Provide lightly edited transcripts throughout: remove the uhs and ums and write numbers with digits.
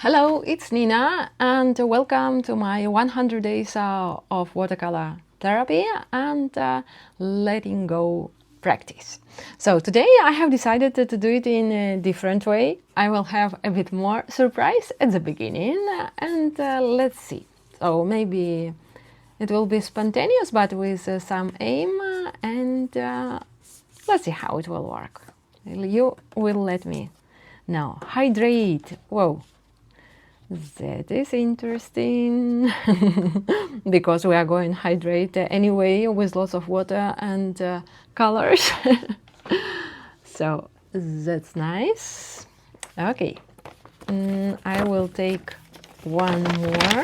Hello, it's Nina, and welcome to my 100 days of watercolor therapy and letting go practice. So today I have decided to do it in a different way. I will have a bit more surprise at the beginning, and let's see. So maybe it will be spontaneous, but with some aim, and let's see how it will work. You will let me know. Hydrate. Whoa. That is interesting because we are going to hydrate anyway with lots of water and colors. So that's nice. Okay, I will take one more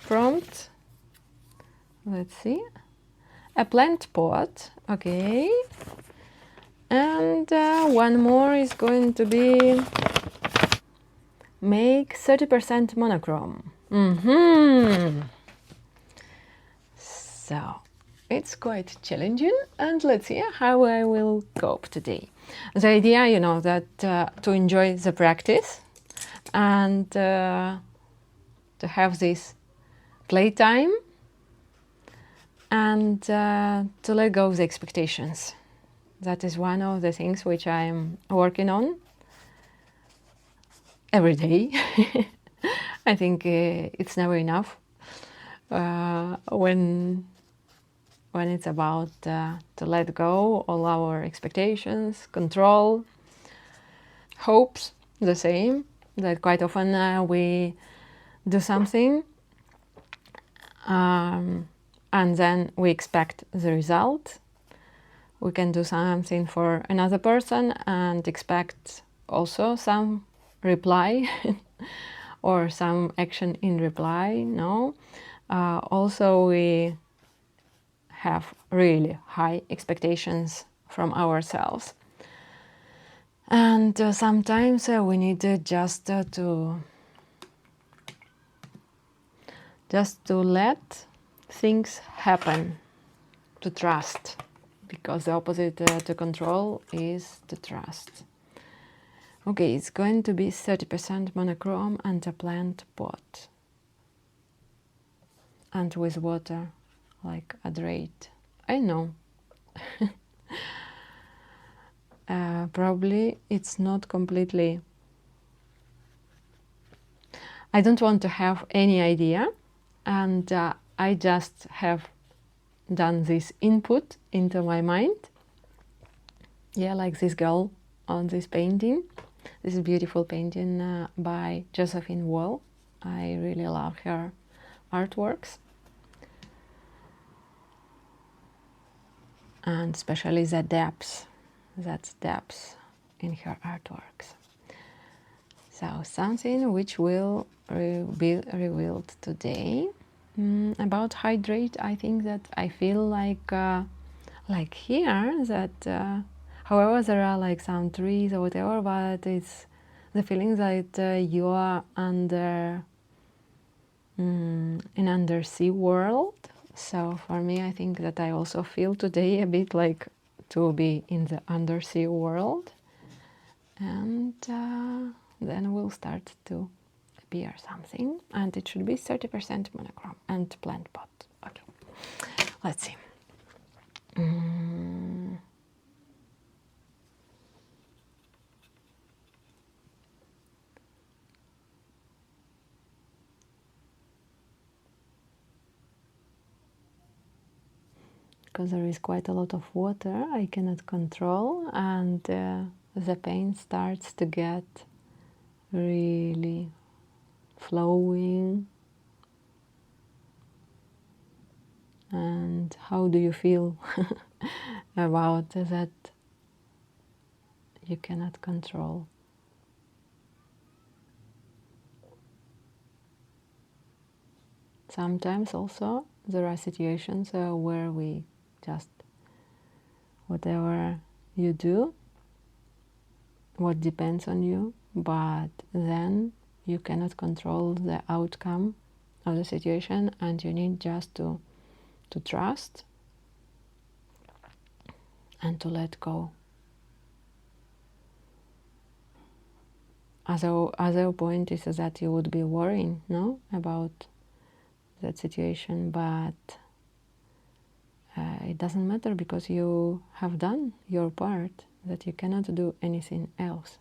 prompt. Let's see. A plant pot. Okay. And one more is going to be make 30% monochrome. So it's quite challenging, and let's see how I will cope today. The idea, that to enjoy the practice and to have this playtime and to let go of the expectations. That is one of the things which I am working on every day. I think it's never enough when it's about to let go all our expectations, control, hopes, the same. That quite often we do something and then we expect the result. We can do something for another person and expect also some reply or some action in reply. No. Also, we have really high expectations from ourselves, and sometimes we need just to let things happen, to trust, because the opposite to control is to trust. Okay, it's going to be 30% monochrome and a plant pot, and with water, like hydrate. I know. Probably it's not completely. I don't want to have any idea, and I just have done this input into my mind. Yeah, like this girl on this painting. This is a beautiful painting by Josephine Wall. I really love her artworks, and especially the depths. That's depths in her artworks. So something which will be revealed today. About hydrate, I think that I feel like here that however there are like some trees or whatever, but it's the feeling that you are under an undersea world. So for me, I think that I also feel today a bit like to be in the undersea world, and then we'll start to appear something, and it should be 30% monochrome and plant pot. Okay, let's see. Because there is quite a lot of water I cannot control, and the paint starts to get really flowing. And how do you feel about that you cannot control? Sometimes also there are situations where we just, whatever you do, what depends on you, but then you cannot control the outcome of the situation, and you need just to trust and to let go. Other point is that you would be worrying, no, about that situation, but it doesn't matter because you have done your part, that you cannot do anything else.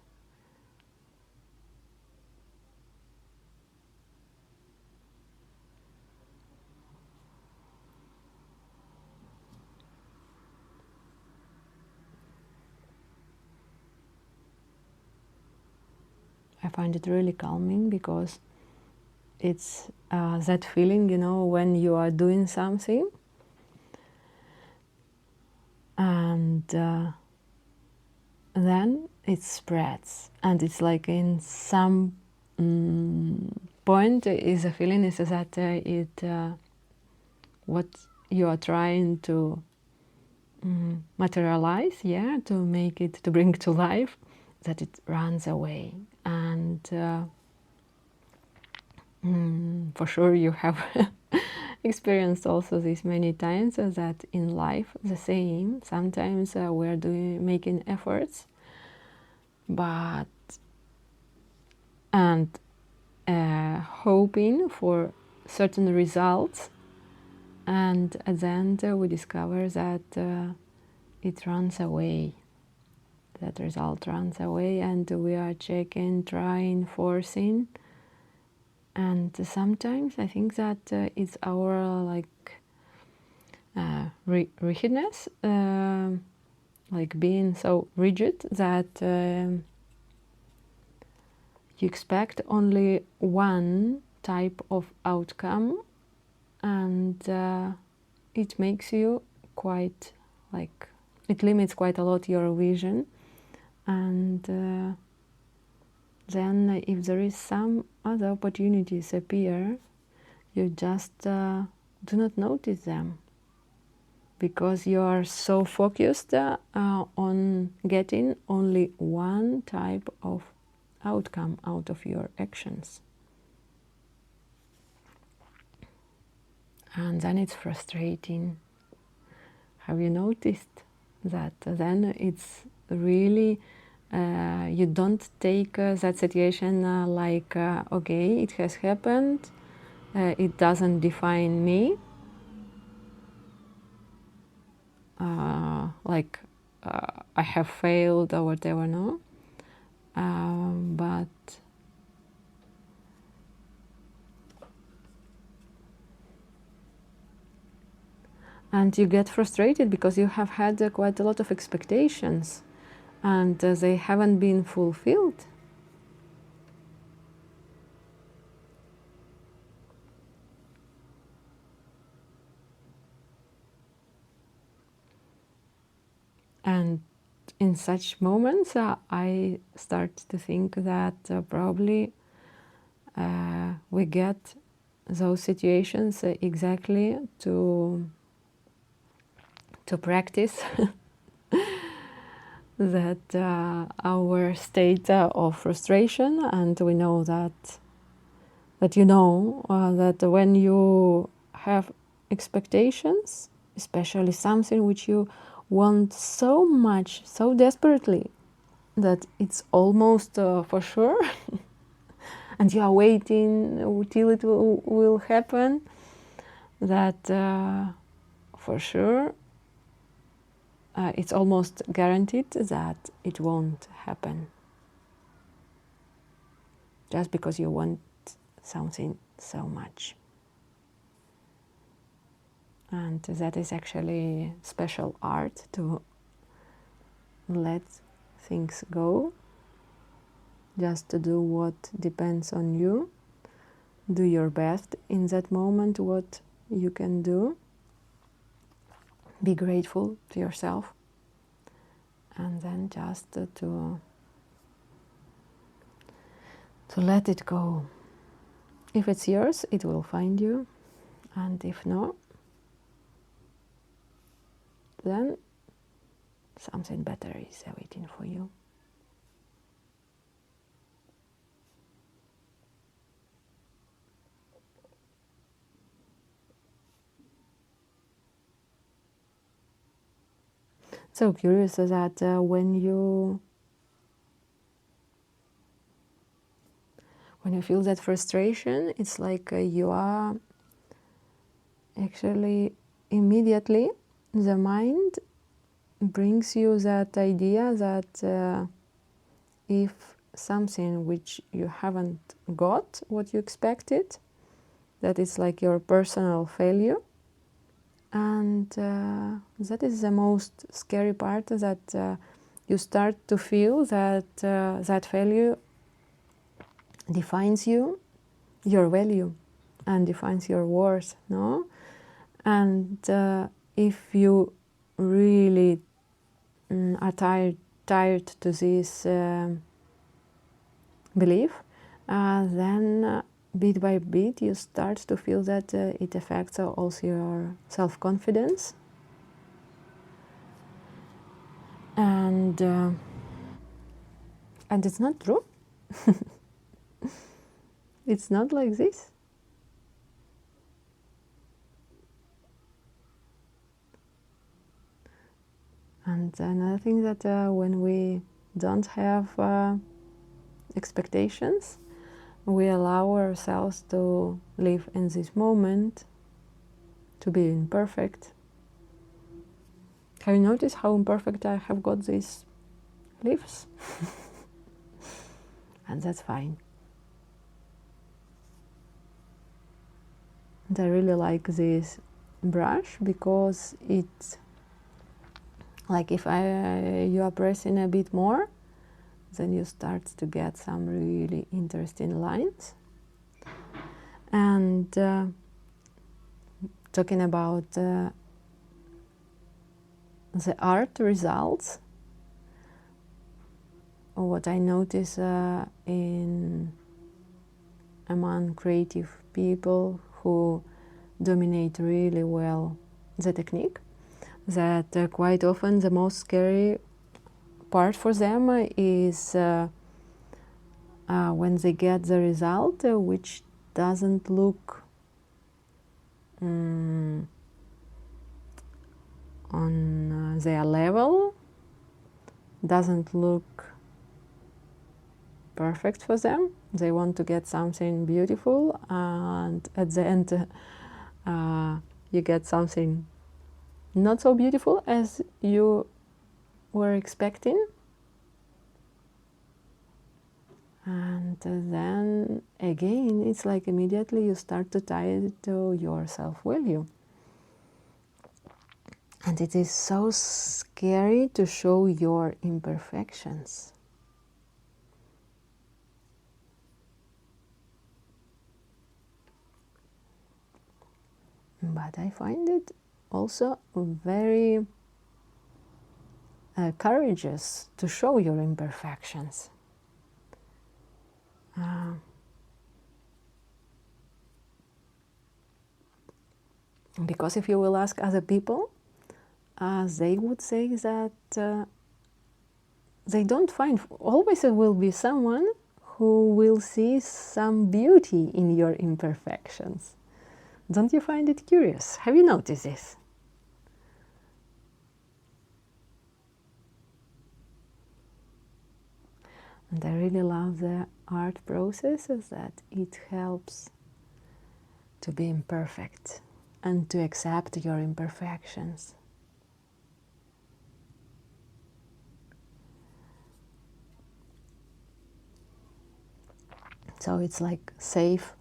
I find it really calming because it's that feeling, you know, when you are doing something and then it spreads, and it's like in some point is a feeling is that what you are trying to materialize, yeah, to make it, to bring to life, that it runs away. And for sure you have experienced also this many times, that in life the same, sometimes we're making efforts, but and hoping for certain results, and at the end we discover that it runs away, that result runs away, and we are checking, trying, forcing. And sometimes I think that it's our like rigidness, like being so rigid that you expect only one type of outcome, and it makes you quite like, it limits quite a lot your vision. And then if there is some other opportunities appear, you just do not notice them, because you are so focused on getting only one type of outcome out of your actions. And then it's frustrating. Have you noticed that then it's really you don't take that situation like okay, it has happened, it doesn't define me, like I have failed or whatever, no, but and you get frustrated because you have had quite a lot of expectations, and they haven't been fulfilled. And in such moments I start to think that probably we get those situations exactly to practice that our state of frustration. And we know that you know that when you have expectations, especially something which you want so much, so desperately, that it's almost for sure, and you are waiting till it will happen, that for sure it's almost guaranteed that it won't happen, just because you want something so much. And that is actually special art, to let things go, just to do what depends on you, do your best in that moment, what you can do, be grateful to yourself, and then just to let it go. If it's yours, it will find you, and if not, then something better is waiting for you. So curious that when you when you feel that frustration, it's like you are actually immediately the mind brings you that idea that if something which you haven't got what you expected, that is like your personal failure. And that is the most scary part, that you start to feel that that failure defines you, your value, and defines your worth, no? And if you really are tired to this belief, then bit by bit you start to feel that it affects also your self-confidence. And it's not true. It's not like this. And another thing that when we don't have expectations, we allow ourselves to live in this moment, to be imperfect. Have you noticed how imperfect I have got these leaves? And that's fine. And I really like this brush because it's like if you are pressing a bit more, then you start to get some really interesting lines. And talking about the art results, what I notice among creative people who dominate really well the technique, that quite often the most scary part for them is when they get the result which doesn't look on their level, doesn't look perfect for them. They want to get something beautiful, and at the end you get something not so beautiful as you were expecting. And then again, it's like immediately you start to tie it to your self-value. And it is so scary to show your imperfections. But I find it also very courageous to show your imperfections. Because if you will ask other people, they would say that they don't find, always there will be someone who will see some beauty in your imperfections. Don't you find it curious? Have you noticed this? And I really love the art process, is that it helps to be imperfect and to accept your imperfections. So it's like safe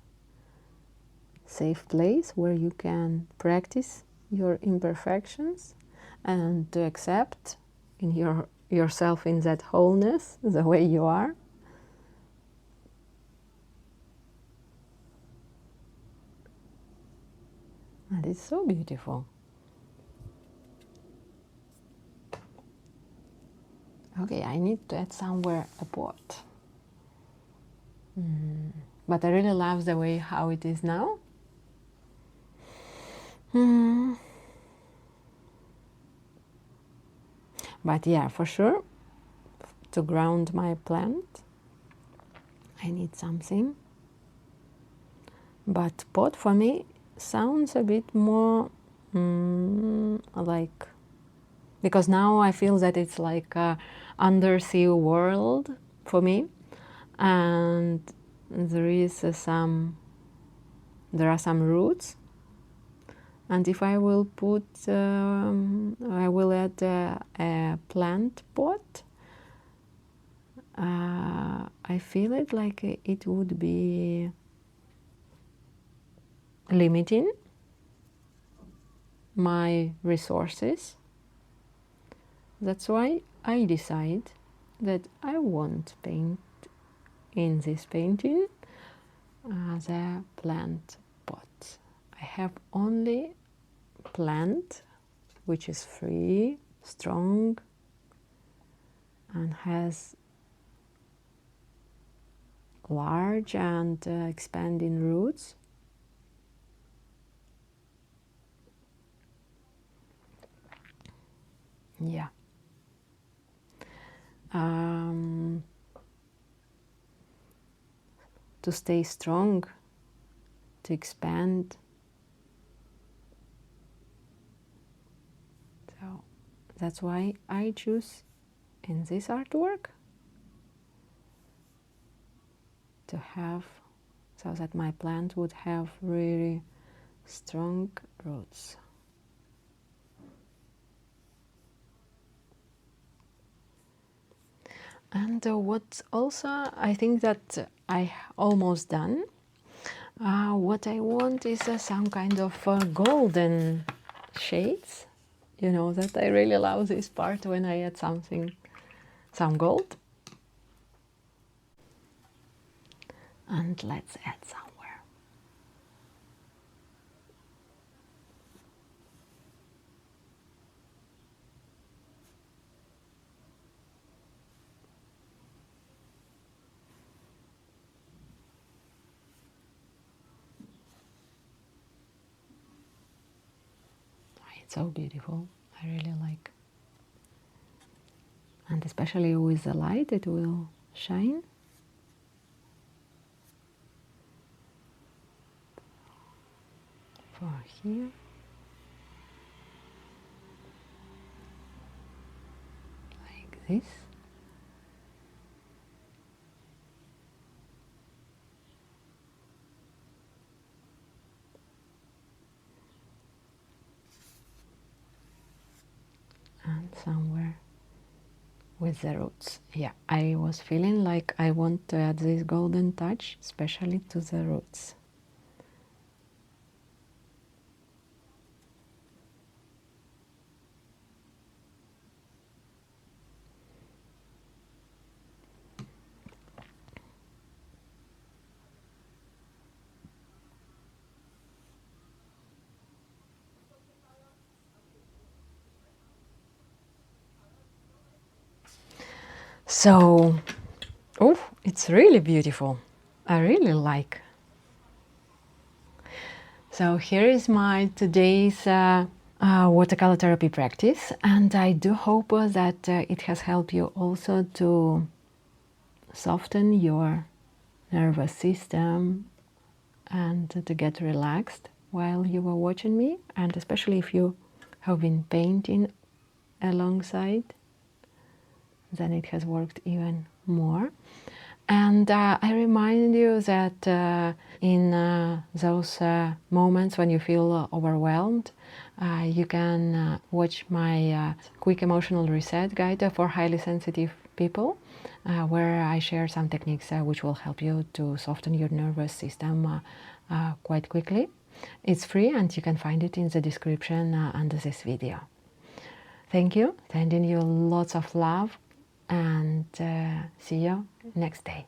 place where you can practice your imperfections and to accept in yourself in that wholeness, the way you are. And it's so beautiful. Okay, I need to add somewhere a pot. But I really love the way how it is now. But yeah, for sure, to ground my plant, I need something. But pot for me sounds a bit more like, because now I feel that it's like a undersea world for me, and there are some roots, and if I will I will add a plant pot, I feel it like it would be limiting my resources. That's why I decide that I won't paint in this painting the plant pot. I have only plant which is free, strong, and has large and expanding roots. Yeah. To stay strong, to expand. So that's why I choose in this artwork to have, so that my plant would have really strong roots. And what also I think that I almost done, what I want is some kind of golden shades. You know that I really love this part when I add some gold. And let's add somewhere. It's so beautiful. I really like. And especially with the light, it will shine. For here. Like this. And somewhere with the roots. Yeah, I was feeling like I want to add this golden touch, especially to the roots. So, oh, it's really beautiful. I really like. So here is my today's watercolor therapy practice, and I do hope that it has helped you also to soften your nervous system and to get relaxed while you were watching me, and especially if you have been painting alongside, then it has worked even more. And I remind you that in those moments when you feel overwhelmed, you can watch my quick emotional reset guide for highly sensitive people, where I share some techniques which will help you to soften your nervous system quite quickly. It's free and you can find it in the description under this video. Thank you, sending you lots of love, and see you next day.